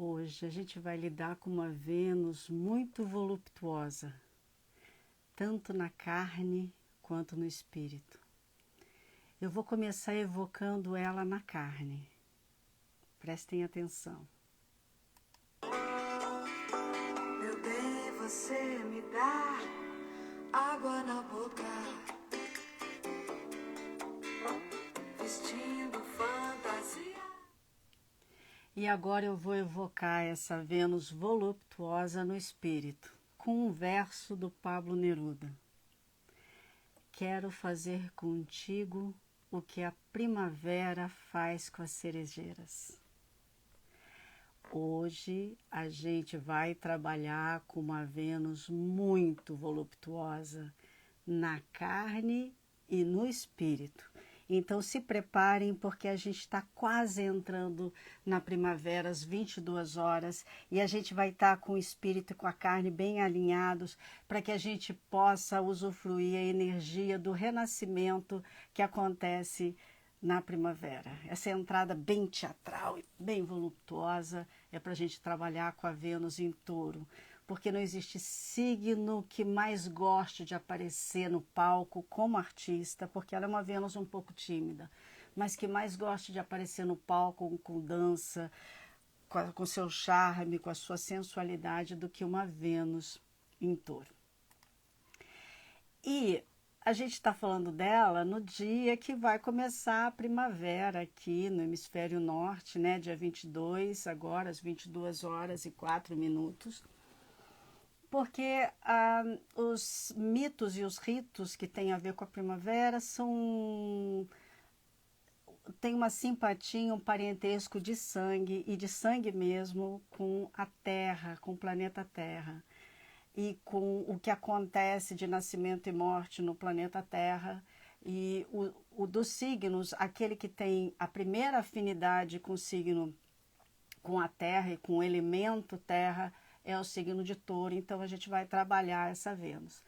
Hoje a gente vai lidar com uma Vênus muito voluptuosa, tanto na carne quanto no espírito. Eu vou começar evocando ela na carne. Prestem atenção. Meu bem, você me dá água na boca, vestindo fantasia. E agora eu vou evocar essa Vênus voluptuosa no espírito, com um verso do Pablo Neruda. Quero fazer contigo o que a primavera faz com as cerejeiras. Hoje a gente vai trabalhar com uma Vênus muito voluptuosa na carne e no espírito. Então se preparem, porque a gente está quase entrando na primavera às 22 horas e a gente vai estar com o espírito e com a carne bem alinhados para que a gente possa usufruir a energia do renascimento que acontece na primavera. Essa entrada bem teatral e bem voluptuosa é para a gente trabalhar com a Vênus em Touro, porque não existe signo que mais goste de aparecer no palco como artista, porque ela é uma Vênus um pouco tímida, mas que mais goste de aparecer no palco com dança, com seu charme, com a sua sensualidade, do que uma Vênus em Touro. E a gente está falando dela no dia que vai começar a primavera aqui no hemisfério norte, né? Dia 22, agora às 22 horas e 4 minutos. Porque os mitos e os ritos que têm a ver com a primavera tem uma simpatia, um parentesco de sangue, e de sangue mesmo, com a Terra, com o planeta Terra. E com o que acontece de nascimento e morte no planeta Terra. E o dos signos, aquele que tem a primeira afinidade com o signo, com a Terra e com o elemento Terra, é o signo de Touro. Então a gente vai trabalhar essa Vênus.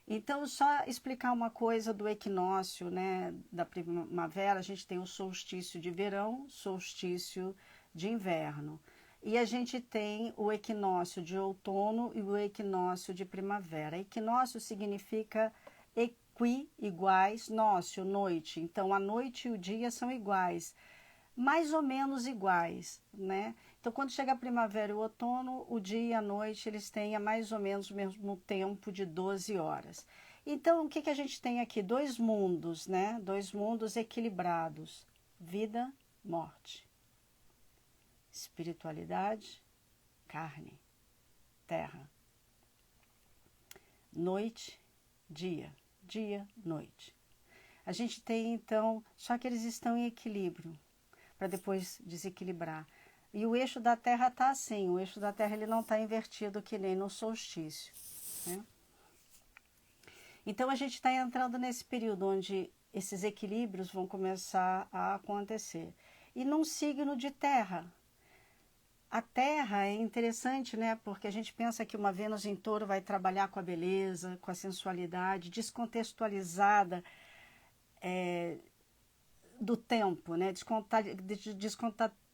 Então, só explicar uma coisa do equinócio, né, da primavera. A gente tem o solstício de verão, solstício de inverno. E a gente tem o equinócio de outono e o equinócio de primavera. Equinócio significa equi, iguais, nócio, noite. Então, a noite e o dia são iguais, mais ou menos iguais, né? Então, quando chega a primavera e o outono, o dia e a noite, eles têm mais ou menos o mesmo tempo de 12 horas. Então, o que a gente tem aqui? Dois mundos, né? Dois mundos equilibrados. Vida, morte. Espiritualidade, carne, terra. Noite, dia. Dia, noite. A gente tem, então, só que eles estão em equilíbrio, para depois desequilibrar. E o eixo da Terra está assim, o eixo da Terra ele não está invertido que nem no solstício, né? Então a gente está entrando nesse período onde esses equilíbrios vão começar a acontecer. E num signo de Terra. A Terra é interessante, né? Porque a gente pensa que uma Vênus em Touro vai trabalhar com a beleza, com a sensualidade, descontextualizada do tempo, né?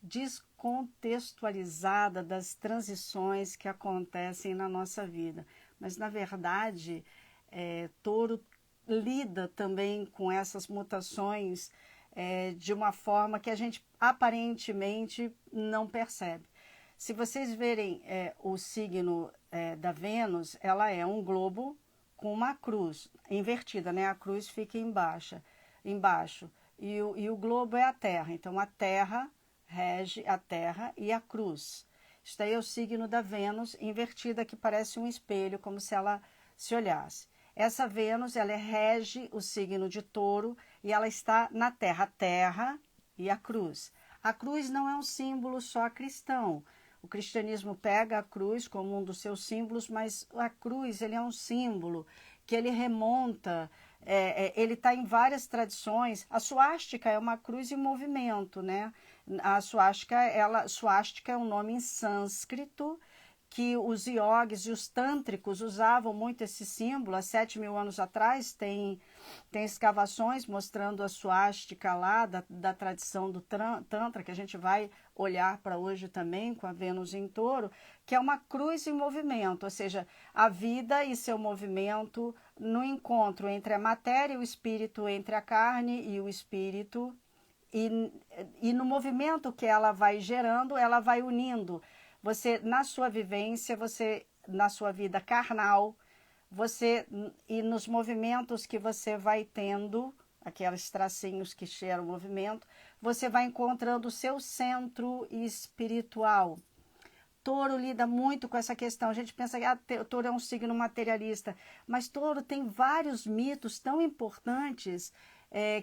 Descontextualizada das transições que acontecem na nossa vida. Mas, na verdade, Touro lida também com essas mutações de uma forma que a gente aparentemente não percebe. Se vocês verem o signo da Vênus, ela é um globo com uma cruz invertida, né? A cruz fica embaixo. E o globo é a Terra. Então, a Terra rege a Terra e a cruz. Isso daí é o signo da Vênus invertida, que parece um espelho, como se ela se olhasse. Essa Vênus, ela rege o signo de Touro e ela está na Terra, a Terra e a cruz. A cruz não é um símbolo só cristão. O cristianismo pega a cruz como um dos seus símbolos, mas a cruz ele é um símbolo que ele remonta, ele está em várias tradições. A suástica é uma cruz em movimento, né? A suástica é um nome em sânscrito que os iogues e os tântricos usavam muito esse símbolo. Há 7.000 anos atrás tem escavações mostrando a suástica lá da tradição do Tantra, que a gente vai olhar para hoje também com a Vênus em Touro, que é uma cruz em movimento, ou seja, a vida e seu movimento no encontro entre a matéria e o espírito, entre a carne e o espírito, e no movimento que ela vai gerando, ela vai unindo. Você, na sua vivência, você, na sua vida carnal, você, e nos movimentos que você vai tendo, aqueles tracinhos que geram movimento, você vai encontrando o seu centro espiritual. Touro lida muito com essa questão. A gente pensa que Touro é um signo materialista, mas Touro tem vários mitos tão importantes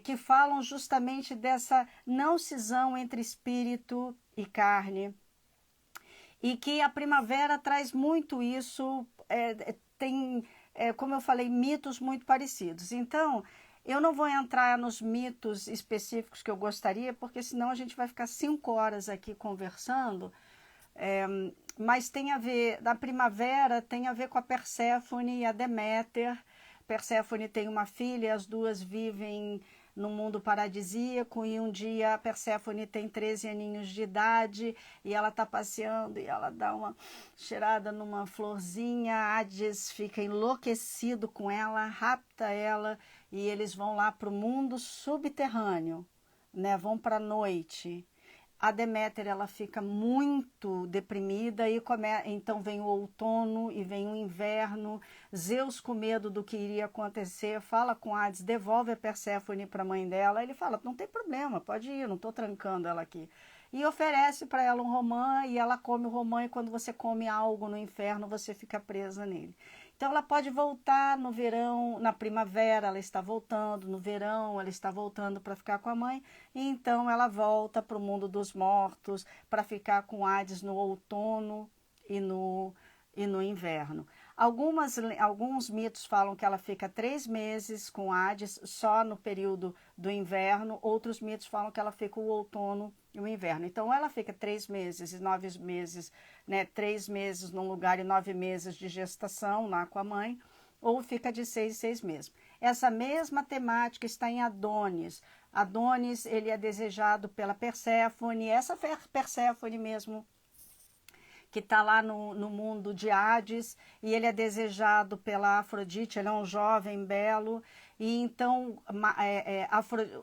que falam justamente dessa não cisão entre espírito e carne. E que a primavera traz muito isso, tem, como eu falei, mitos muito parecidos. Então, eu não vou entrar nos mitos específicos que eu gostaria, porque senão a gente vai ficar 5 horas aqui conversando, mas tem a ver, da primavera tem a ver com a Perséfone e a Deméter. Perséfone tem uma filha, as duas vivem num mundo paradisíaco, e um dia a Perséfone tem 13 aninhos de idade e ela está passeando e ela dá uma cheirada numa florzinha, Hades fica enlouquecido com ela, rapta ela e eles vão lá para o mundo subterrâneo, né? Vão para a noite. A Deméter, ela fica muito deprimida e então vem o outono e vem o inverno. Zeus, com medo do que iria acontecer, fala com Hades, devolve a Perséfone para a mãe dela. Ele fala, não tem problema, pode ir, não estou trancando ela aqui. E oferece para ela um romã e ela come o romã, e quando você come algo no inferno, você fica presa nele. Então ela pode voltar no verão, na primavera ela está voltando, no verão ela está voltando para ficar com a mãe, e então ela volta para o mundo dos mortos para ficar com Hades no outono e no inverno. Alguns mitos falam que ela fica 3 meses com Hades só no período do inverno, outros mitos falam que ela fica o outono e o inverno. Então ela fica 3 meses e 9 meses, né, 3 meses num lugar e 9 meses de gestação lá com a mãe, ou fica de 6 em 6 meses. Essa mesma temática está em Adonis. Adonis, ele é desejado pela Perséfone, essa Perséfone mesmo, que está lá no mundo de Hades, e ele é desejado pela Afrodite, ele é um jovem belo, e então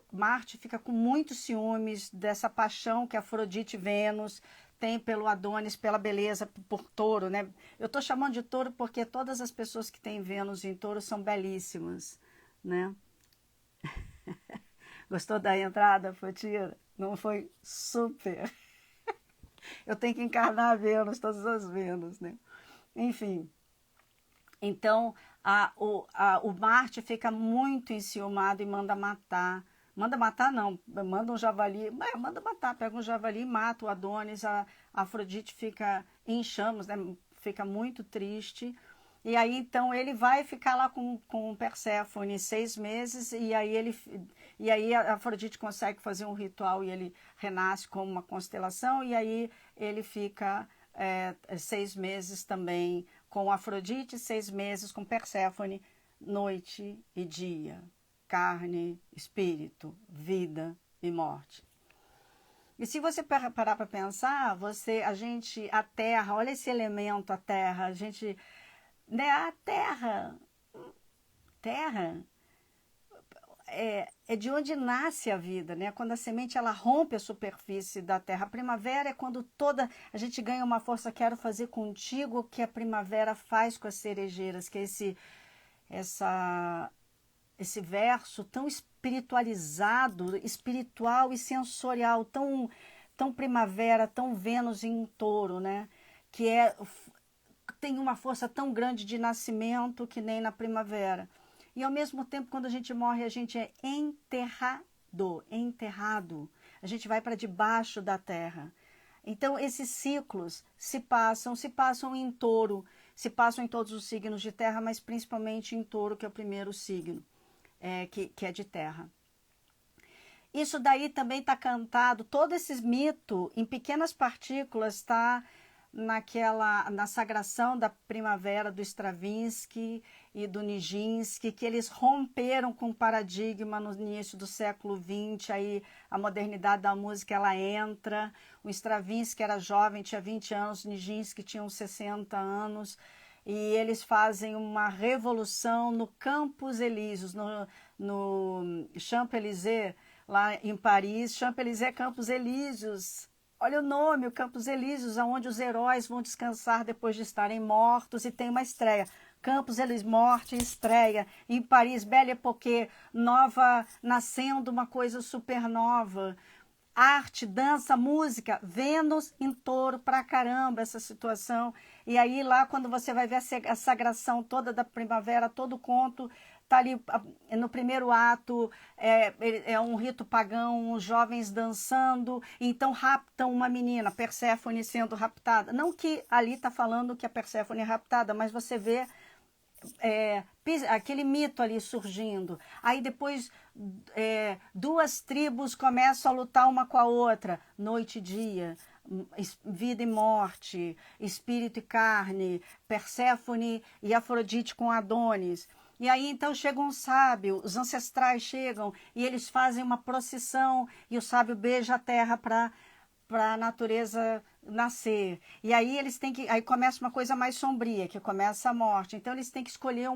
Marte fica com muitos ciúmes dessa paixão que Afrodite e Vênus tem pelo Adonis, pela beleza, por Touro, né? Eu estou chamando de Touro porque todas as pessoas que têm Vênus em Touro são belíssimas, né? Gostou da entrada, Fotira? Não foi super? Eu tenho que encarnar a Vênus, todas as Vênus, né? Enfim, então o Marte fica muito enciumado e manda matar. Manda matar não, manda um javali, manda matar, pega um javali e mata o Adonis. A Afrodite fica em chamas, né? Fica muito triste. E aí então ele vai ficar lá com Perséfone 6 meses, e aí a Afrodite consegue fazer um ritual e ele renasce como uma constelação, e aí ele fica 6 meses também com Afrodite, 6 meses com Perséfone, noite e dia, carne, espírito, vida e morte. E se você parar para pensar, a terra, olha esse elemento, a terra, né, a terra é de onde nasce a vida, né? Quando a semente ela rompe a superfície da terra. A primavera é quando a gente ganha uma força. Quero fazer contigo o que a primavera faz com as cerejeiras, que é esse verso tão espiritualizado, espiritual e sensorial, tão primavera, tão Vênus em Touro, né? Que tem uma força tão grande de nascimento que nem na primavera. E ao mesmo tempo, quando a gente morre, a gente é enterrado. A gente vai para debaixo da terra. Então, esses ciclos se passam em Touro, se passam em todos os signos de terra, mas principalmente em Touro, que é o primeiro signo, que é de terra. Isso daí também está cantado, todo esse mito, em pequenas partículas, está na sagração da primavera do Stravinsky e do Nijinsky, que eles romperam com o paradigma no início do século XX, aí a modernidade da música ela entra, o Stravinsky era jovem, tinha 20 anos, o Nijinsky tinha uns 60 anos, e eles fazem uma revolução no Campos Elíseos, no Champs-Élysées, lá em Paris, Champs-Élysées, Campos Elíseos. Olha o nome, o Campos Elíseos, onde os heróis vão descansar depois de estarem mortos, e tem uma estreia. Campos Elíseos, morte e estreia. Em Paris, Belle Époque, nova, nascendo uma coisa supernova. Arte, dança, música, Vênus em Touro pra caramba essa situação. E aí lá quando você vai ver a sagração toda da primavera, todo o conto, tá ali no primeiro ato, é um rito pagão, os jovens dançando, então raptam uma menina, Perséfone sendo raptada. Não que ali está falando que a Perséfone é raptada, mas você vê aquele mito ali surgindo. Aí depois duas tribos começam a lutar uma com a outra, noite e dia, vida e morte, espírito e carne, Perséfone e Afrodite com Adonis. E aí então chega um sábio, os ancestrais chegam e eles fazem uma procissão e o sábio beija a terra para a natureza nascer. E aí eles têm que, aí começa uma coisa mais sombria, que começa a morte. Então eles têm que escolher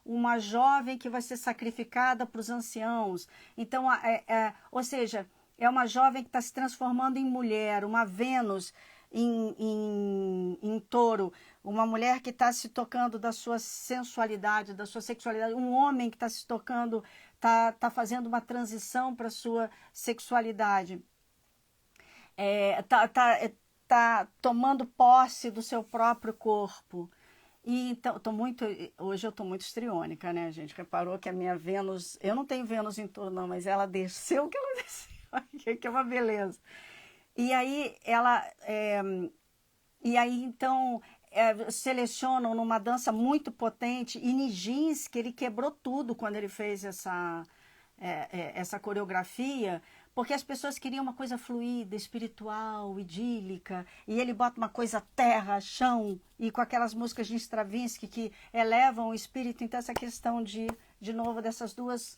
uma jovem que vai ser sacrificada para os anciãos. Então, ou seja, é uma jovem que está se transformando em mulher, uma Vênus em touro, uma mulher que está se tocando da sua sensualidade, da sua sexualidade, um homem que está se tocando, tá fazendo uma transição para a sua sexualidade. Tá tomando posse do seu próprio corpo. E então, hoje eu estou muito histriônica, né, gente? Reparou que a minha Vênus, eu não tenho Vênus em Touro, não, mas ela desceu que ela desceu, que é uma beleza. E aí então selecionam numa dança muito potente, e Nijinsky, ele quebrou tudo quando ele fez essa coreografia, porque as pessoas queriam uma coisa fluida, espiritual, idílica, e ele bota uma coisa terra, chão, e com aquelas músicas de Stravinsky que elevam o espírito. Então essa questão de novo, dessas duas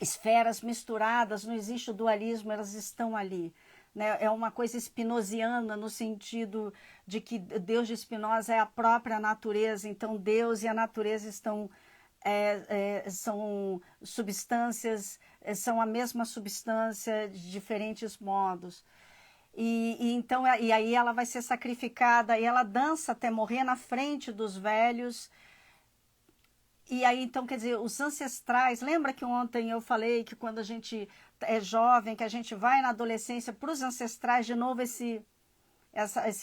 esferas misturadas, não existe o dualismo, elas estão ali. Né? É uma coisa spinoziana no sentido de que Deus de Spinoza é a própria natureza, então Deus e a natureza são substâncias, são a mesma substância de diferentes modos. E aí ela vai ser sacrificada, e ela dança até morrer na frente dos velhos. E aí, então, quer dizer, os ancestrais, lembra que ontem eu falei que quando a gente é jovem, que a gente vai na adolescência, para os ancestrais, de novo, esse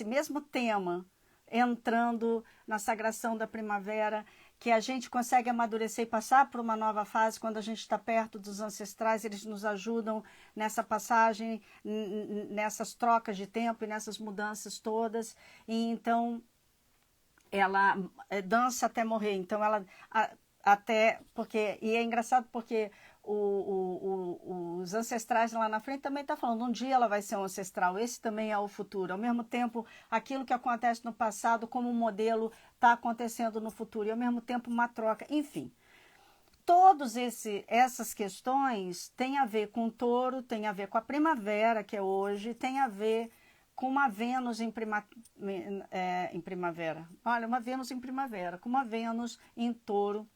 mesmo tema, entrando na sagração da primavera, que a gente consegue amadurecer e passar por uma nova fase quando a gente está perto dos ancestrais, eles nos ajudam nessa passagem, nessas trocas de tempo e nessas mudanças todas. E então ela dança até morrer, então ela até, porque, e é engraçado porque os ancestrais lá na frente também está falando, um dia ela vai ser um ancestral, esse também é o futuro, ao mesmo tempo aquilo que acontece no passado como modelo está acontecendo no futuro, e ao mesmo tempo uma troca, enfim. Todas essas questões têm a ver com o touro, tem a ver com a primavera, que é hoje, tem a ver com uma Vênus em primavera. Olha, uma Vênus em primavera, com uma Vênus em touro.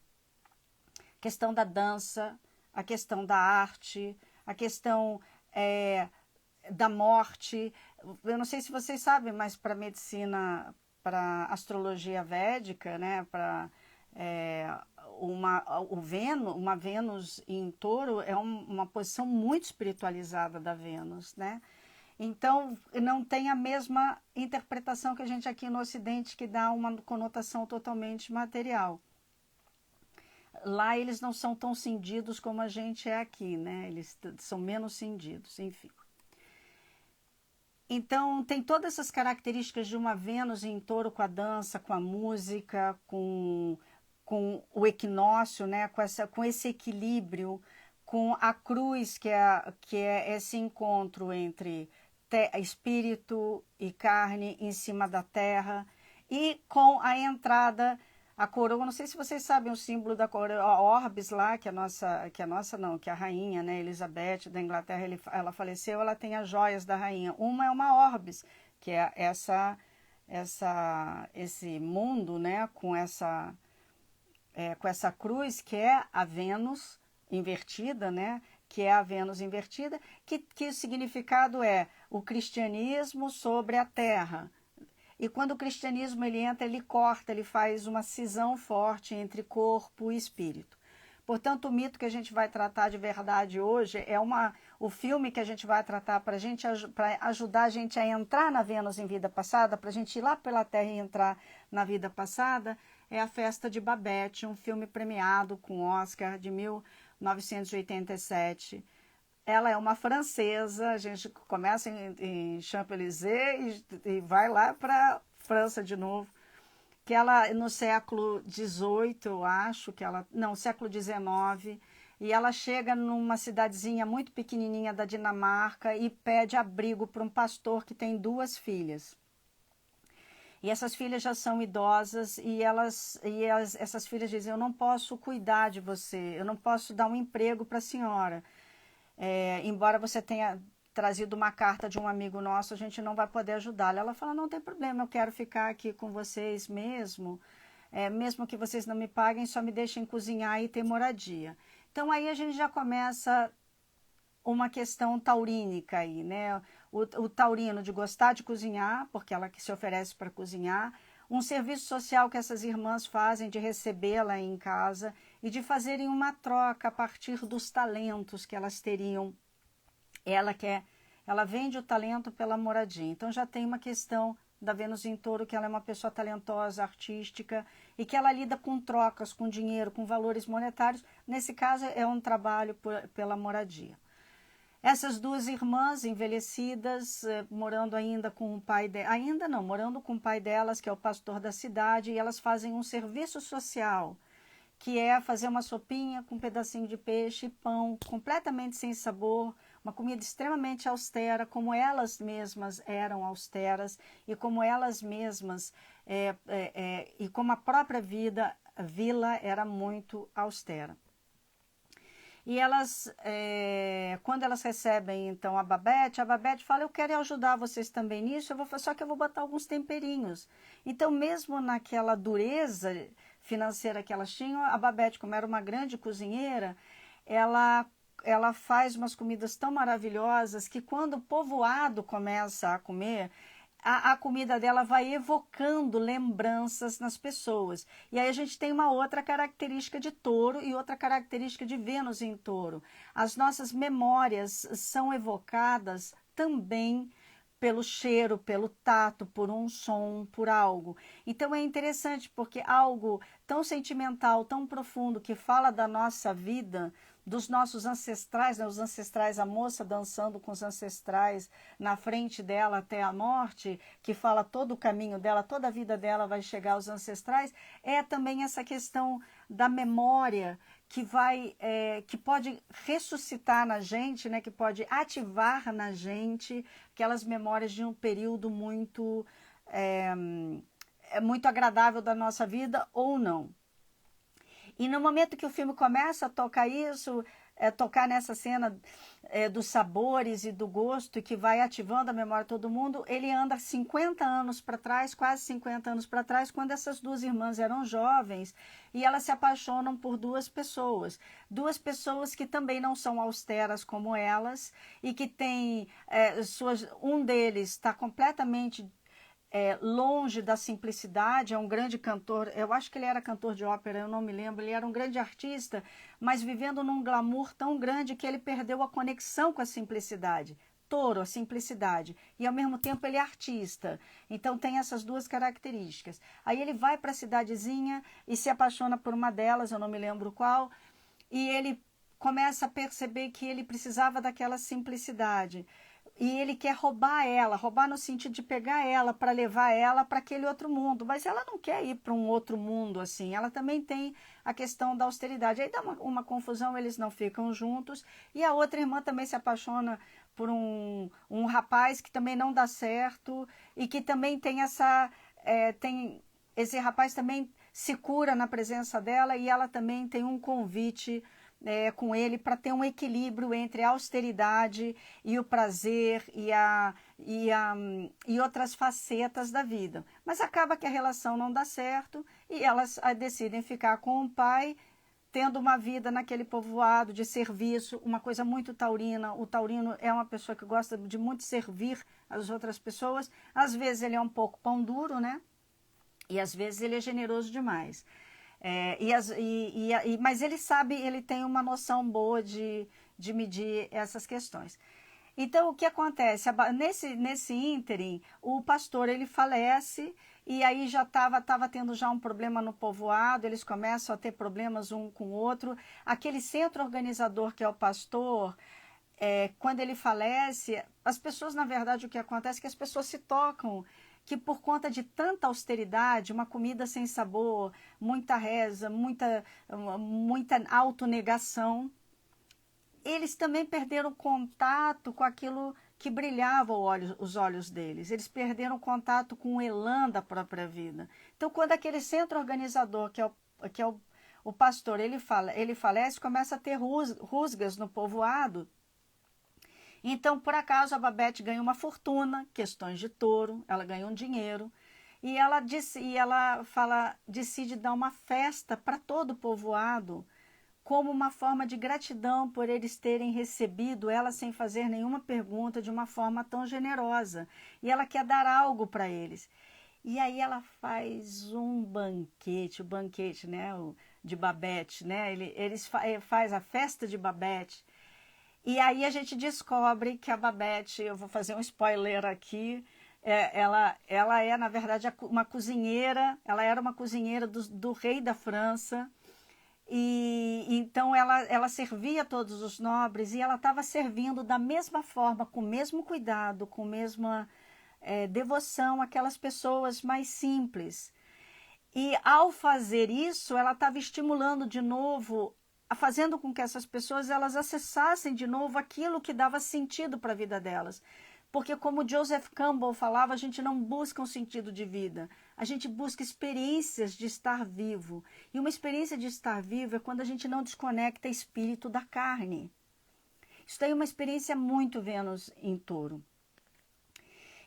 Questão da dança, a questão da arte, a questão da morte. Eu não sei se vocês sabem, mas para medicina, para astrologia védica, né, para uma Vênus em touro é uma posição muito espiritualizada da Vênus, né? Então, não tem a mesma interpretação que a gente aqui no Ocidente, que dá uma conotação totalmente material. Lá eles não são tão cindidos como a gente é aqui, né? Eles são menos cindidos, enfim. Então, tem todas essas características de uma Vênus em touro, com a dança, com a música, com o equinócio, né? Com esse equilíbrio, com a cruz, que é esse encontro entre espírito e carne em cima da terra, e com a entrada, a coroa, não sei se vocês sabem o símbolo da coroa, a orbis lá, que a rainha, né, Elizabeth da Inglaterra, ela faleceu, ela tem as joias da rainha. Uma é uma orbis, que é esse mundo, né, com essa cruz, que é a Vênus invertida, né, que é a Vênus invertida, que o significado é o cristianismo sobre a terra. E quando o cristianismo ele entra, ele corta, ele faz uma cisão forte entre corpo e espírito. Portanto, o mito que a gente vai tratar de verdade hoje é o filme que a gente vai tratar para ajudar a gente a entrar na Vênus em vida passada, para a gente ir lá pela Terra e entrar na vida passada, é A Festa de Babette, um filme premiado com Oscar de 1987. Ela é uma francesa, a gente começa em Champs-Élysées e vai lá para França de novo, que ela no século XVIII, eu acho, século XIX, e ela chega numa cidadezinha muito pequenininha da Dinamarca e pede abrigo para um pastor que tem 2 filhas. E essas filhas já são idosas e essas filhas dizem, eu não posso cuidar de você, eu não posso dar um emprego para a senhora. Embora você tenha trazido uma carta de um amigo nosso, a gente não vai poder ajudá-la. Ela fala, não tem problema, eu quero ficar aqui com vocês mesmo, mesmo que vocês não me paguem, só me deixem cozinhar e ter moradia. Então aí a gente já começa uma questão taurínica aí, né? O taurino de gostar de cozinhar, porque ela que se oferece para cozinhar, um serviço social que essas irmãs fazem de recebê-la em casa e de fazerem uma troca a partir dos talentos que elas teriam. Ela vende o talento pela moradia. Então já tem uma questão da Vênus em Touro, que ela é uma pessoa talentosa, artística, e que ela lida com trocas, com dinheiro, com valores monetários. Nesse caso é um trabalho pela moradia. Essas 2 irmãs envelhecidas, morando ainda com o pai morando com o pai delas, que é o pastor da cidade, e elas fazem um serviço social, que é fazer uma sopinha com um pedacinho de peixe e pão, completamente sem sabor, uma comida extremamente austera, como elas mesmas eram austeras, e como elas mesmas, e como a própria vila era muito austera. E elas, quando elas recebem, então, a Babette fala, eu quero ajudar vocês também nisso, só que eu vou botar alguns temperinhos. Então, mesmo naquela dureza financeira que elas tinham, a Babette, como era uma grande cozinheira, ela faz umas comidas tão maravilhosas que quando o povoado começa a comer, a comida dela vai evocando lembranças nas pessoas. E aí a gente tem uma outra característica de Touro e outra característica de Vênus em Touro. As nossas memórias são evocadas também pelo cheiro, pelo tato, por um som, por algo. Então é interessante porque algo tão sentimental, tão profundo, que fala da nossa vida, dos nossos ancestrais, né? Os ancestrais, a moça dançando com os ancestrais na frente dela até a morte, que fala todo o caminho dela, toda a vida dela vai chegar aos ancestrais, é também essa questão da memória que pode ressuscitar na gente, né? Que pode ativar na gente aquelas memórias de um período muito agradável da nossa vida ou não. E no momento que o filme começa a tocar isso, tocar nessa cena dos sabores e do gosto, que vai ativando a memória de todo mundo, ele anda 50 anos para trás, quase 50 anos para trás, quando essas 2 irmãs eram jovens, e elas se apaixonam por 2 pessoas. 2 pessoas que também não são austeras como elas, e que têm, um deles está completamente longe da simplicidade, é um grande cantor, eu acho que ele era cantor de ópera, eu não me lembro, ele era um grande artista, mas vivendo num glamour tão grande que ele perdeu a conexão com a simplicidade. Touro, a simplicidade, e ao mesmo tempo ele é artista, então tem essas 2 características. Aí ele vai para a cidadezinha e se apaixona por uma delas, eu não me lembro qual, e ele começa a perceber que ele precisava daquela simplicidade. E ele quer roubar no sentido de pegar ela para levar ela para aquele outro mundo. Mas ela não quer ir para um outro mundo assim. Ela também tem a questão da austeridade. Aí dá uma confusão, eles não ficam juntos. E a outra irmã também se apaixona um rapaz que também não dá certo e que também tem esse rapaz também se cura na presença dela e ela também tem um convite com ele para ter um equilíbrio entre a austeridade e o prazer e outras facetas da vida. Mas acaba que a relação não dá certo e elas decidem ficar com o pai, tendo uma vida naquele povoado de serviço, uma coisa muito taurina. O taurino é uma pessoa que gosta de muito servir as outras pessoas. Às vezes ele é um pouco pão duro, né? E às vezes ele é generoso demais. Mas ele sabe, ele tem uma noção boa de medir essas questões. Então, o que acontece? Nesse ínterim, o pastor ele falece e aí já estava tendo já um problema no povoado, eles começam a ter problemas um com o outro. Aquele centro organizador que é o pastor, quando ele falece, as pessoas, na verdade, o que acontece é que as pessoas se tocam, que por conta de tanta austeridade, uma comida sem sabor, muita reza, muita autonegação, eles também perderam contato com aquilo que brilhava os olhos deles. Eles perderam contato com o elan da própria vida. Então, quando aquele centro organizador, que é o pastor, ele falece, começa a ter rusgas no povoado. Então, por acaso, a Babette ganha uma fortuna, questões de touro, ela ganha um dinheiro, e ela decide dar uma festa para todo o povoado, como uma forma de gratidão por eles terem recebido ela sem fazer nenhuma pergunta, de uma forma tão generosa. E ela quer dar algo para eles. E aí ela faz um banquete, o banquete, né, de Babette, né? Faz a festa de Babette. E aí a gente descobre que a Babette, eu vou fazer um spoiler aqui, ela é, na verdade, uma cozinheira, ela era uma cozinheira do rei da França, e então ela servia todos os nobres e ela estava servindo da mesma forma, com o mesmo cuidado, com a mesma devoção aquelas pessoas mais simples. E ao fazer isso, ela estava estimulando de novo, fazendo com que essas pessoas elas acessassem de novo aquilo que dava sentido para a vida delas. Porque, como Joseph Campbell falava, a gente não busca um sentido de vida, a gente busca experiências de estar vivo. E uma experiência de estar vivo é quando a gente não desconecta espírito da carne. Isso daí é uma experiência muito Vênus em Touro.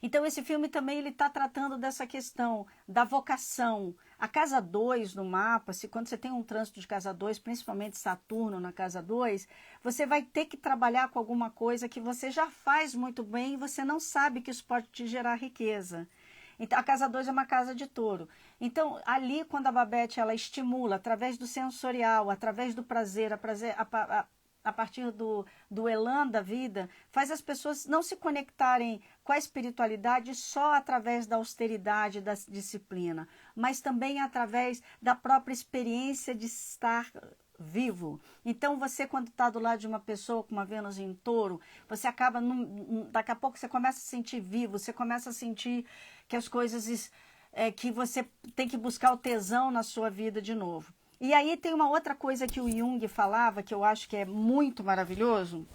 Então, esse filme também está tratando dessa questão da vocação. A casa 2 no mapa, quando você tem um trânsito de casa 2, principalmente Saturno na casa 2, você vai ter que trabalhar com alguma coisa que você já faz muito bem e você não sabe que isso pode te gerar riqueza. Então, a casa 2 é uma casa de touro. Então, ali, quando a Babette ela estimula, através do sensorial, através do prazer, a partir do elan da vida, faz as pessoas não se conectarem com a espiritualidade só através da austeridade, da disciplina, mas também através da própria experiência de estar vivo. Então, você, quando está do lado de uma pessoa com uma Vênus em Touro, você acaba, daqui a pouco você começa a sentir vivo, você começa a sentir que as coisas, que você tem que buscar o tesão na sua vida de novo. E aí tem uma outra coisa que o Jung falava, que eu acho que é muito maravilhoso,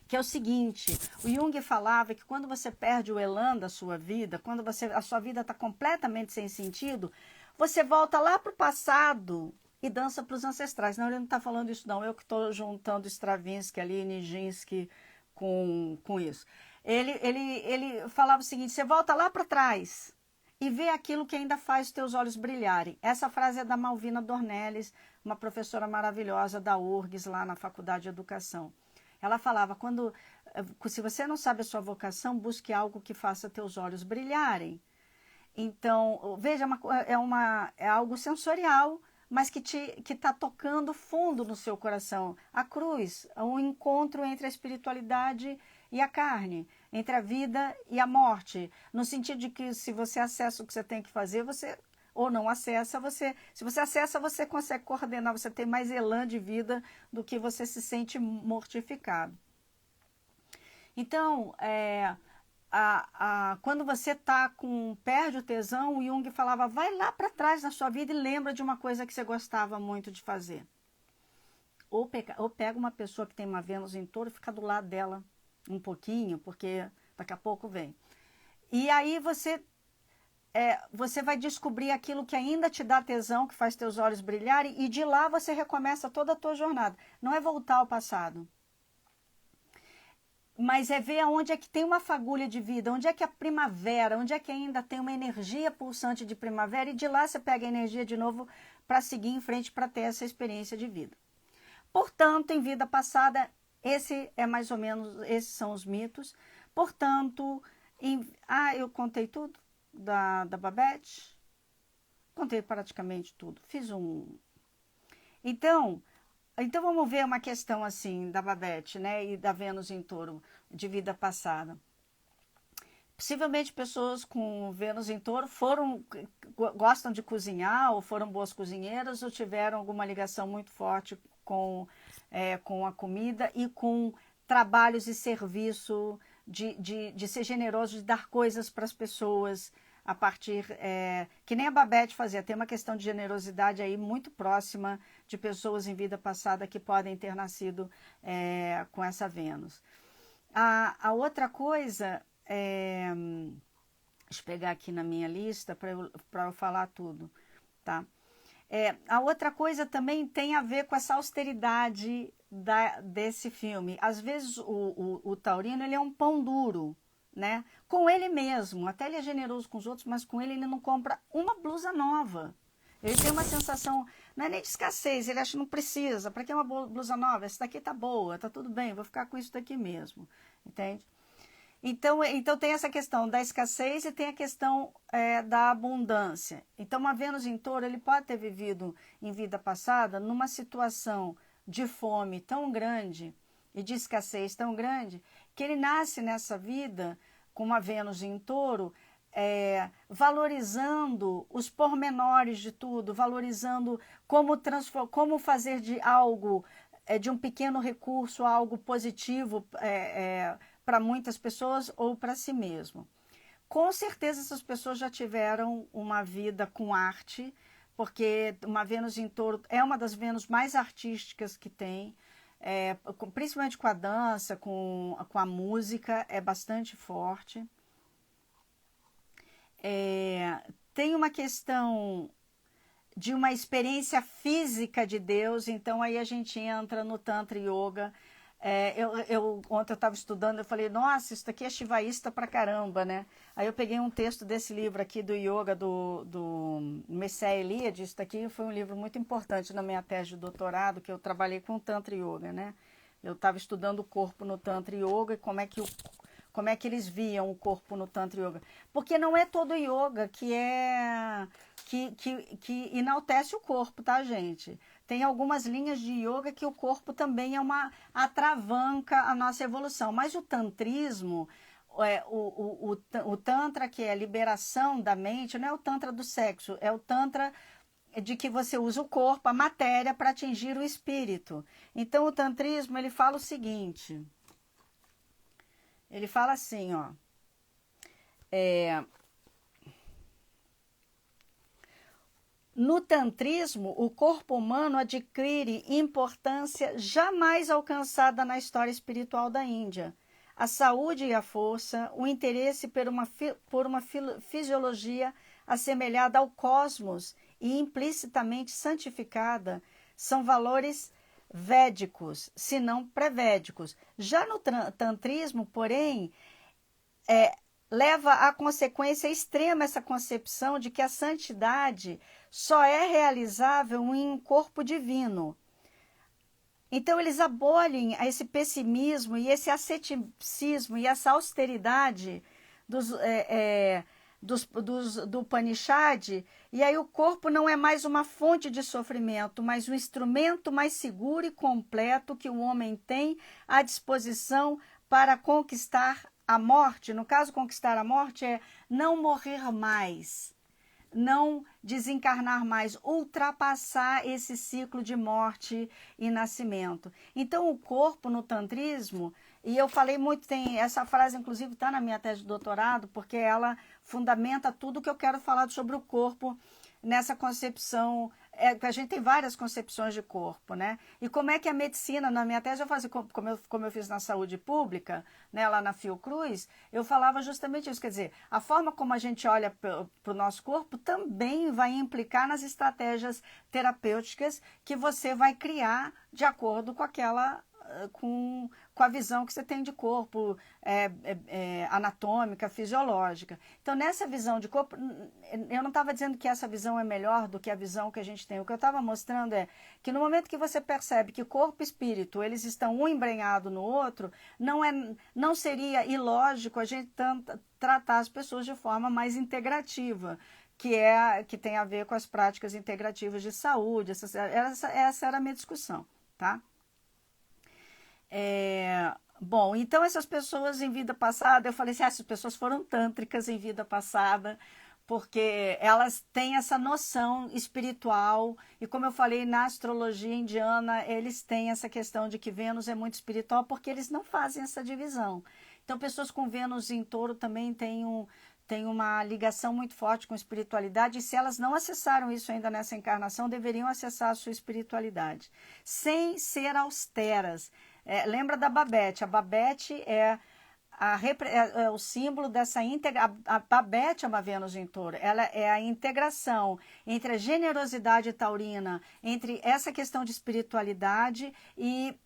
que é o seguinte: o Jung falava que quando você perde o elan da sua vida, quando a sua vida está completamente sem sentido, você volta lá para o passado e dança para os ancestrais. Não, ele não está falando isso não, eu que estou juntando Stravinsky ali, Nijinsky com isso. Ele falava o seguinte: você volta lá para trás e vê aquilo que ainda faz os teus olhos brilharem. Essa frase é da Malvina Dornelles, uma professora maravilhosa da URGS, lá na Faculdade de Educação. Ela falava, se você não sabe a sua vocação, busque algo que faça teus olhos brilharem. Então, veja, é algo sensorial, mas que está tocando fundo no seu coração. A cruz, um encontro entre a espiritualidade e a carne, entre a vida e a morte, no sentido de que se você acessa o que você tem que fazer, ou não acessa, se você acessa, você consegue coordenar, você tem mais elan de vida do que você se sente mortificado. Então, quando você perde o tesão, o Jung falava, vai lá para trás na sua vida e lembra de uma coisa que você gostava muito de fazer. Ou pega uma pessoa que tem uma Vênus em Touro e fica do lado dela um pouquinho, porque daqui a pouco vem. E aí você vai descobrir aquilo que ainda te dá tesão, que faz teus olhos brilharem, e de lá você recomeça toda a tua jornada. Não é voltar ao passado, mas é ver aonde é que tem uma fagulha de vida, onde é que é a primavera, onde é que ainda tem uma energia pulsante de primavera, e de lá você pega a energia de novo para seguir em frente, para ter essa experiência de vida. Portanto, em vida passada, esses são os mitos. Portanto, eu contei tudo da Babette? Contei praticamente tudo. Fiz um... Então vamos ver uma questão assim da Babette, né, e da Vênus em Touro, de vida passada. Possivelmente pessoas com Vênus em Touro gostam de cozinhar, ou foram boas cozinheiras, ou tiveram alguma ligação muito forte com a comida e com trabalhos e serviço, de ser generoso, de dar coisas para as pessoas, a partir, que nem a Babette fazia. Tem uma questão de generosidade aí muito próxima de pessoas em vida passada que podem ter nascido com essa Vênus. A outra coisa, deixa eu pegar aqui na minha lista para eu falar tudo, tá? A outra coisa também tem a ver com essa austeridade desse filme. Às vezes o taurino, ele é um pão duro, né? Com ele mesmo, até ele é generoso com os outros, mas com ele não compra uma blusa nova. Ele tem uma sensação, não é nem de escassez, ele acha que não precisa. Para que uma blusa nova? Essa daqui tá boa, tá tudo bem, vou ficar com isso daqui mesmo, entende? Então tem essa questão da escassez e tem a questão da abundância. Então, uma Vênus em Touro, ele pode ter vivido em vida passada numa situação de fome tão grande e de escassez tão grande, que ele nasce nessa vida com uma Vênus em Touro, valorizando os pormenores de tudo, valorizando como fazer de algo, de um pequeno recurso, algo positivo para muitas pessoas ou para si mesmo. Com certeza essas pessoas já tiveram uma vida com arte, porque uma Vênus em Touro é uma das Vênus mais artísticas que tem, principalmente com a dança, com a música, é bastante forte. Tem uma questão de uma experiência física de Deus, então aí a gente entra no Tantra Yoga. Ontem eu estava estudando, eu falei, nossa, isso daqui é shivaísta pra caramba, né? Aí eu peguei um texto desse livro aqui do Yoga, do Mircea Eliade. Isso daqui foi um livro muito importante na minha tese de doutorado, que eu trabalhei com Tantra Yoga, né? Eu estava estudando o corpo no Tantra Yoga e como é que eles viam o corpo no Tantra Yoga. Porque não é todo yoga que enaltece o corpo, tá, gente? Tem algumas linhas de yoga que o corpo também atravanca a nossa evolução. Mas o tantrismo, o tantra, que é a liberação da mente, não é o tantra do sexo, é o tantra de que você usa o corpo, a matéria, para atingir o espírito. Então o tantrismo, ele fala o seguinte, ele fala assim, ó, no tantrismo, o corpo humano adquire importância jamais alcançada na história espiritual da Índia. A saúde e a força, o interesse por uma fisiologia assemelhada ao cosmos e implicitamente santificada são valores védicos, se não pré-védicos. Já no tantrismo, porém, leva à consequência extrema essa concepção de que a santidade só é realizável em um corpo divino. Então eles abolem esse pessimismo e esse asceticismo e essa austeridade do Upanishad, e aí o corpo não é mais uma fonte de sofrimento, mas um instrumento mais seguro e completo que o homem tem à disposição para conquistar a morte. No caso, conquistar a morte é não morrer mais, não desencarnar mais, ultrapassar esse ciclo de morte e nascimento. Então, o corpo no tantrismo, e eu falei muito, essa frase inclusive está na minha tese de doutorado, porque ela fundamenta tudo que eu quero falar sobre o corpo nessa concepção a gente tem várias concepções de corpo, né? E como é que a medicina, na minha tese, eu fazia, como eu fiz na saúde pública, né, lá na Fiocruz, eu falava justamente isso, quer dizer, a forma como a gente olha para o nosso corpo também vai implicar nas estratégias terapêuticas que você vai criar de acordo com aquela com a visão que você tem de corpo anatômica, fisiológica. Então, nessa visão de corpo, eu não estava dizendo que essa visão é melhor do que a visão que a gente tem. O que eu estava mostrando é que no momento que você percebe que corpo e espírito, eles estão um embrenhado no outro, não seria ilógico a gente tratar as pessoas de forma mais integrativa, que tem a ver com as práticas integrativas de saúde. Essa era a minha discussão, tá? Bom, então essas pessoas em vida passada, eu falei assim, essas pessoas foram tântricas em vida passada, porque elas têm essa noção espiritual, e como eu falei, na astrologia indiana, eles têm essa questão de que Vênus é muito espiritual, porque eles não fazem essa divisão. Então, pessoas com Vênus em Touro também têm uma ligação muito forte com espiritualidade, e se elas não acessaram isso ainda nessa encarnação, deveriam acessar a sua espiritualidade, sem ser austeras. Lembra da Babette? A Babette é o símbolo dessa a Babette é uma Vênus em Touro. Ela é a integração entre a generosidade taurina, entre essa questão de espiritualidade e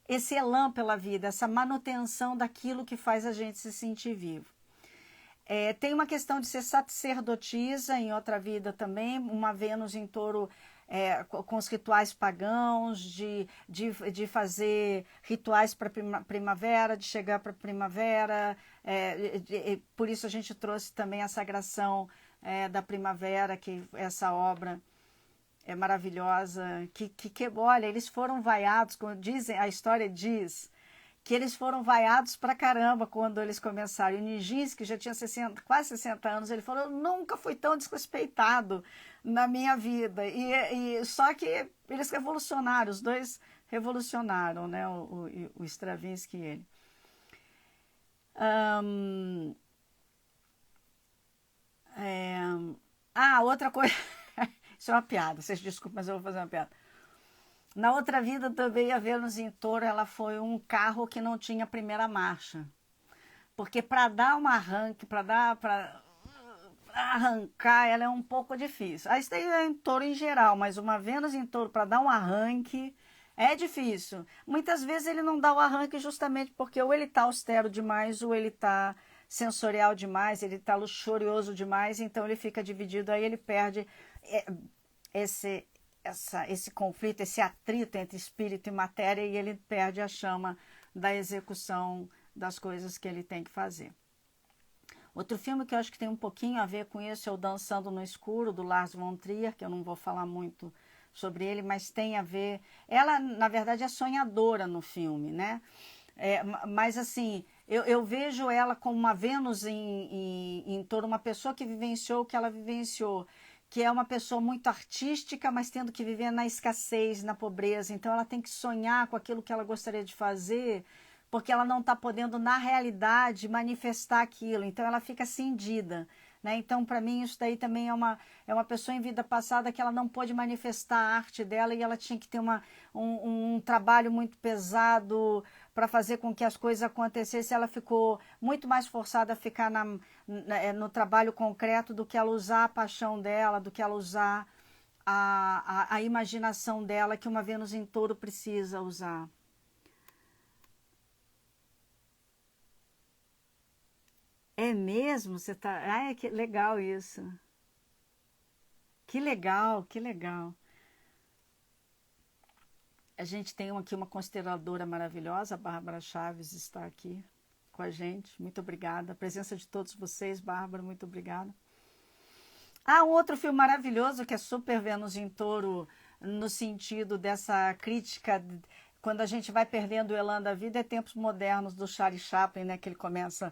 esse elan pela vida, essa manutenção daquilo que faz a gente se sentir vivo. Tem uma questão de ser sacerdotisa em outra vida também, uma Vênus em Touro com os rituais pagãos, de fazer rituais para primavera, de chegar para a primavera. Por isso a gente trouxe também a sagração da primavera, que essa obra é maravilhosa. Olha, eles foram vaiados, como dizem, a história diz, que eles foram vaiados pra caramba quando eles começaram. E o Nijinsky já tinha quase 60 anos, ele falou, eu nunca fui tão desrespeitado na minha vida. Só que eles revolucionaram, os dois revolucionaram, né? O Stravinsky e ele. Outra coisa, isso é uma piada, vocês desculpem, mas eu vou fazer uma piada. Na outra vida também a Vênus em Touro, ela foi um carro que não tinha primeira marcha. Porque para dar um arranque, para arrancar, ela é um pouco difícil. Aí isso daí é em Touro em geral, mas uma Vênus em Touro para dar um arranque é difícil. Muitas vezes ele não dá o arranque justamente porque ou ele está austero demais, ou ele está sensorial demais, ele está luxurioso demais, então ele fica dividido, aí ele perde esse conflito, esse atrito entre espírito e matéria, e ele perde a chama da execução das coisas que ele tem que fazer. Outro filme que eu acho que tem um pouquinho a ver com isso é o Dançando no Escuro, do Lars von Trier, que eu não vou falar muito sobre ele, mas tem a ver... Ela, na verdade, é sonhadora no filme, né? Mas, assim, eu vejo ela como uma Vênus em Touro, uma pessoa que vivenciou o que ela vivenciou, que é uma pessoa muito artística, mas tendo que viver na escassez, na pobreza. Então, ela tem que sonhar com aquilo que ela gostaria de fazer, porque ela não está podendo, na realidade, manifestar aquilo. Então, ela fica cindida, né? Então, para mim, isso daí também é uma pessoa em vida passada que ela não pôde manifestar a arte dela e ela tinha que ter um trabalho muito pesado para fazer com que as coisas acontecessem. Ela ficou muito mais forçada a ficar no trabalho concreto do que ela usar a paixão dela, do que ela usar a imaginação dela, que uma Vênus em Touro precisa usar. É mesmo? Você tá... que legal isso. Que legal, que legal. A gente tem aqui uma consteladora maravilhosa, a Bárbara Chaves está aqui com a gente. Muito obrigada. A presença de todos vocês, Bárbara, muito obrigada. Um outro filme maravilhoso que é Super Vênus em Touro, no sentido dessa crítica, quando a gente vai perdendo o elan da vida, é Tempos Modernos, do Charlie Chaplin, né, que ele começa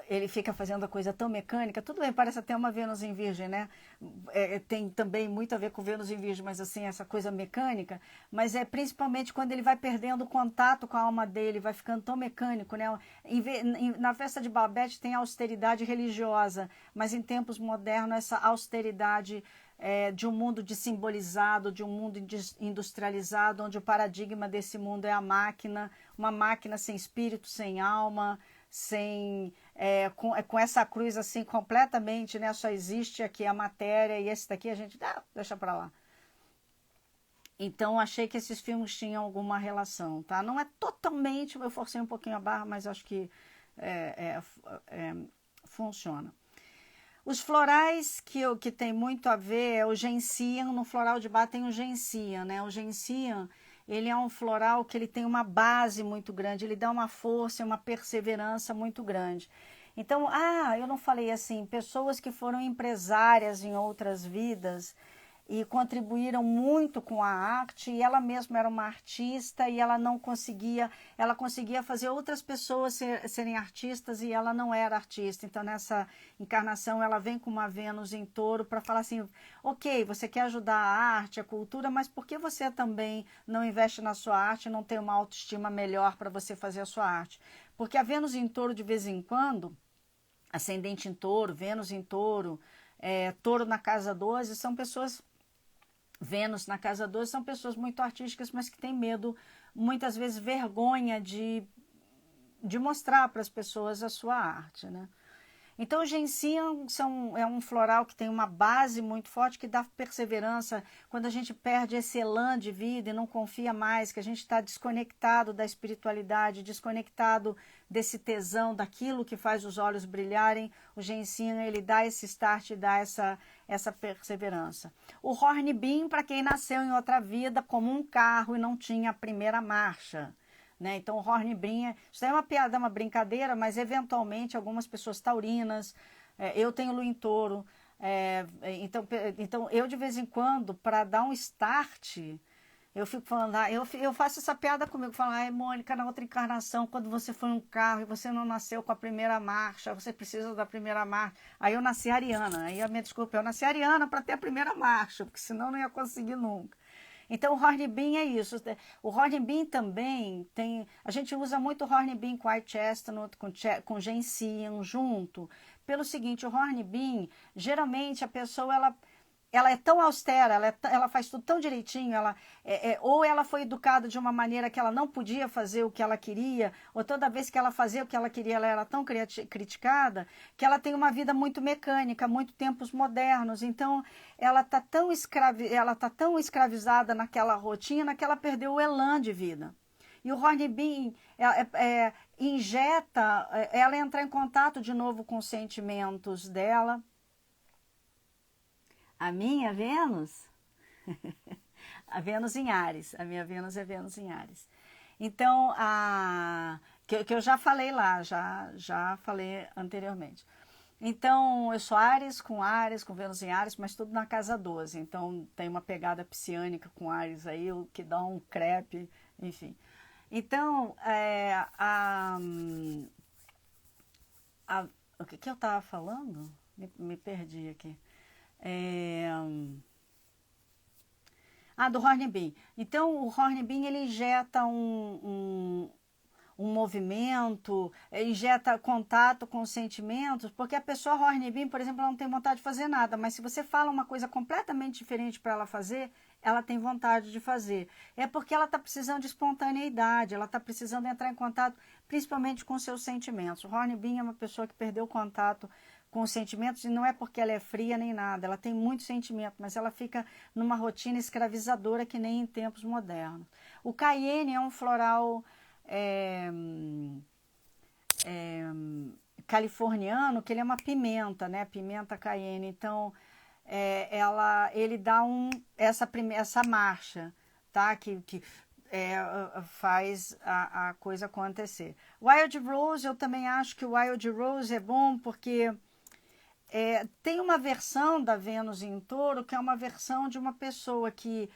ele fica fazendo a coisa tão mecânica. Tudo bem, parece até uma Vênus em Virgem, né? Tem também muito a ver com Vênus em Virgem, mas assim, essa coisa mecânica. Mas é principalmente quando ele vai perdendo o contato com a alma dele, vai ficando tão mecânico, né? Na festa de Babette tem a austeridade religiosa, mas em tempos modernos essa austeridade de um mundo dessimbolizado, de um mundo industrializado, onde o paradigma desse mundo é a máquina, uma máquina sem espírito, sem alma, com essa cruz assim completamente, né? Só existe aqui a matéria e esse daqui a gente deixa para lá. Então achei que esses filmes tinham alguma relação, tá? Não é totalmente, eu forcei um pouquinho a barra, mas acho que funciona. Os florais que tem muito a ver é o gentian. No floral de Bach tem o gentian, né? O gentian, ele é um floral que ele tem uma base muito grande, ele dá uma força, uma perseverança muito grande. Então, eu não falei assim, pessoas que foram empresárias em outras vidas e contribuíram muito com a arte, e ela mesma era uma artista e ela conseguia fazer outras pessoas serem artistas e ela não era artista. Então nessa encarnação ela vem com uma Vênus em Touro para falar assim, ok, você quer ajudar a arte, a cultura, mas por que você também não investe na sua arte, não tem uma autoestima melhor para você fazer a sua arte? Porque a Vênus em Touro de vez em quando, ascendente em Touro, Vênus em Touro, Touro na casa 12, são pessoas... Vênus na casa 12 são pessoas muito artísticas, mas que têm medo, muitas vezes vergonha de mostrar para as pessoas a sua arte, né? Então o gentian é um floral que tem uma base muito forte, que dá perseverança. Quando a gente perde esse elan de vida e não confia mais, que a gente está desconectado da espiritualidade, desconectado desse tesão, daquilo que faz os olhos brilharem, o gentian ele dá esse start, dá essa perseverança. O hornbeam, para quem nasceu em outra vida como um carro e não tinha a primeira marcha, né? Então o hornbeam, isso é uma piada, uma brincadeira, mas eventualmente algumas pessoas taurinas, eu tenho lua em Touro, então eu de vez em quando, para dar um start, eu fico falando, eu faço essa piada comigo, falando, Mônica, na outra encarnação, quando você foi um carro e você não nasceu com a primeira marcha, você precisa da primeira marcha. Aí eu nasci ariana, aí a minha desculpa, eu nasci ariana para ter a primeira marcha, porque senão não ia conseguir nunca. Então o hornbeam é isso. O hornbeam também tem... A gente usa muito o hornbeam com white chestnut, com gentian junto. Pelo seguinte, o hornbeam, geralmente a pessoa ela é tão austera, ela faz tudo tão direitinho, ou ela foi educada de uma maneira que ela não podia fazer o que ela queria, ou toda vez que ela fazia o que ela queria, ela era tão criticada, que ela tem uma vida muito mecânica, muito tempos modernos. Então, ela tá tão escravizada naquela rotina que ela perdeu o elan de vida. E o hornbeam injeta ela entrar em contato de novo com os sentimentos dela. A minha Vênus? A Vênus em Áries. A minha Vênus é Vênus em Áries. Então, que eu já falei lá, já falei anteriormente. Então, eu sou Áries, com Vênus em Áries, mas tudo na casa 12. Então, tem uma pegada psiânica com Áries aí, o que dá um crepe, enfim. Então, o que eu estava falando? Me perdi aqui. Do hornbeam. Então, o hornbeam ele injeta um movimento, injeta contato com os sentimentos, porque a pessoa hornbeam, por exemplo, ela não tem vontade de fazer nada, mas se você fala uma coisa completamente diferente para ela fazer, ela tem vontade de fazer. É porque ela está precisando de espontaneidade, ela está precisando entrar em contato principalmente com seus sentimentos. O hornbeam é uma pessoa que perdeu o contato com os sentimentos, e não é porque ela é fria nem nada, ela tem muito sentimento, mas ela fica numa rotina escravizadora que nem em tempos modernos. O cayenne é um floral californiano, que ele é uma pimenta, né? Pimenta cayenne. Então, ele dá essa marcha, tá? Que faz a coisa acontecer. Wild Rose, eu também acho que o Wild Rose é bom porque tem uma versão da Vênus em Touro que é uma versão de uma pessoa que,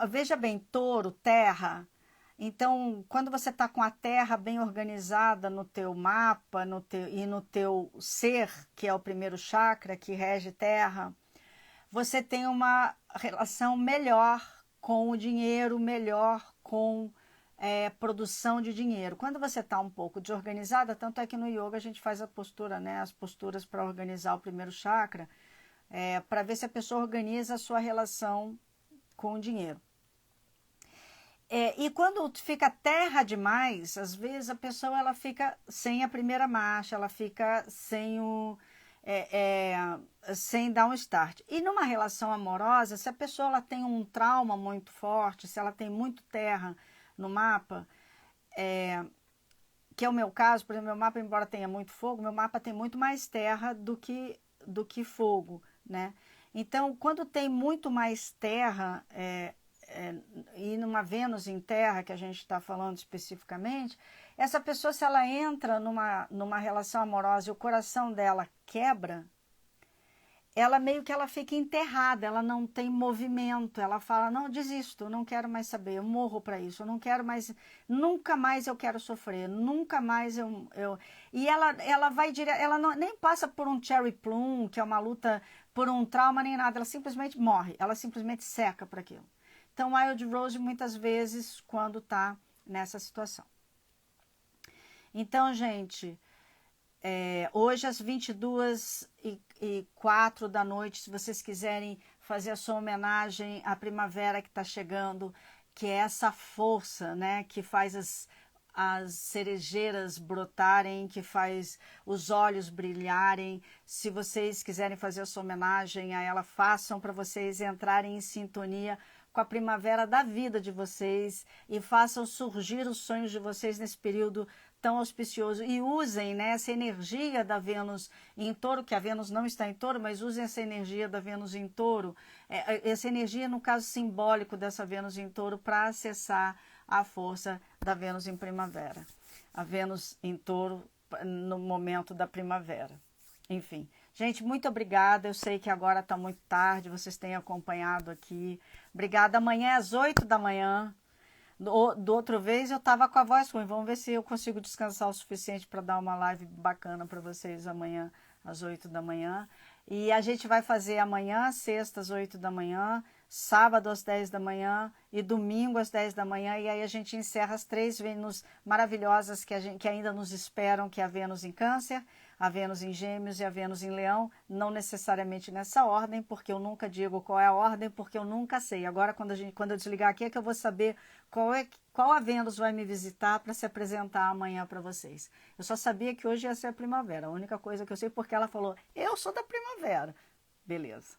veja bem, Touro, terra, Então, quando você está com a Terra bem organizada no teu mapa e no teu ser, que é o primeiro chakra, que rege Terra, você tem uma relação melhor com o dinheiro, melhor com produção de dinheiro. Quando você está um pouco desorganizada, tanto é que no yoga a gente faz a postura, né? As posturas para organizar o primeiro chakra, para ver se a pessoa organiza a sua relação com o dinheiro. E quando fica terra demais, às vezes a pessoa ela fica sem a primeira marcha, ela fica sem sem dar um start. E numa relação amorosa, se a pessoa ela tem um trauma muito forte, se ela tem muito terra no mapa, que é o meu caso, por exemplo, meu mapa, embora tenha muito fogo, meu mapa tem muito mais terra do que fogo, né? Então, quando tem muito mais terra, e numa Vênus em terra, que a gente está falando especificamente, essa pessoa, se ela entra numa relação amorosa e o coração dela quebra, ela meio que ela fica enterrada, ela não tem movimento, ela fala, não, desisto, não quero mais saber, eu morro para isso, eu não quero mais, nunca mais eu quero sofrer, nunca mais E ela vai direto, ela não, nem passa por um cherry plum, que é uma luta por um trauma, nem nada, ela simplesmente morre, ela simplesmente seca para aquilo. Então, Wild Rose, muitas vezes, quando está nessa situação. Então, gente, hoje às 22h04 da noite, se vocês quiserem fazer a sua homenagem à primavera que está chegando, que é essa força, né, que faz as cerejeiras brotarem, que faz os olhos brilharem. Se vocês quiserem fazer a sua homenagem a ela, façam para vocês entrarem em sintonia com a primavera da vida de vocês e façam surgir os sonhos de vocês nesse período tão auspicioso. E usem, né, essa energia da Vênus em Touro, que a Vênus não está em Touro, mas usem essa energia da Vênus em Touro, essa energia, no caso simbólico dessa Vênus em Touro, para acessar a força da Vênus em primavera. A Vênus em Touro no momento da primavera. Enfim, gente, muito obrigada. Eu sei que agora está muito tarde, vocês têm acompanhado aqui. Obrigada. Amanhã às 8 da manhã. Do outra vez eu estava com a voz ruim. Vamos ver se eu consigo descansar o suficiente para dar uma live bacana para vocês amanhã às 8 da manhã. E a gente vai fazer amanhã, sexta às 8 da manhã, sábado às 10 da manhã e domingo às 10 da manhã. E aí a gente encerra as 3 Vênus maravilhosas que ainda nos esperam, que é a Vênus em Câncer, a Vênus em Gêmeos e a Vênus em Leão, não necessariamente nessa ordem, porque eu nunca digo qual é a ordem, porque eu nunca sei. Agora, quando eu desligar aqui, é que eu vou saber qual a Vênus vai me visitar para se apresentar amanhã para vocês. Eu só sabia que hoje ia ser a primavera, a única coisa que eu sei, porque ela falou, eu sou da primavera. Beleza.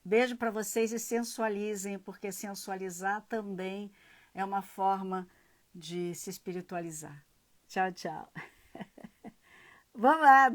Beijo para vocês e sensualizem, porque sensualizar também é uma forma de se espiritualizar. Tchau, tchau. Vamos lá.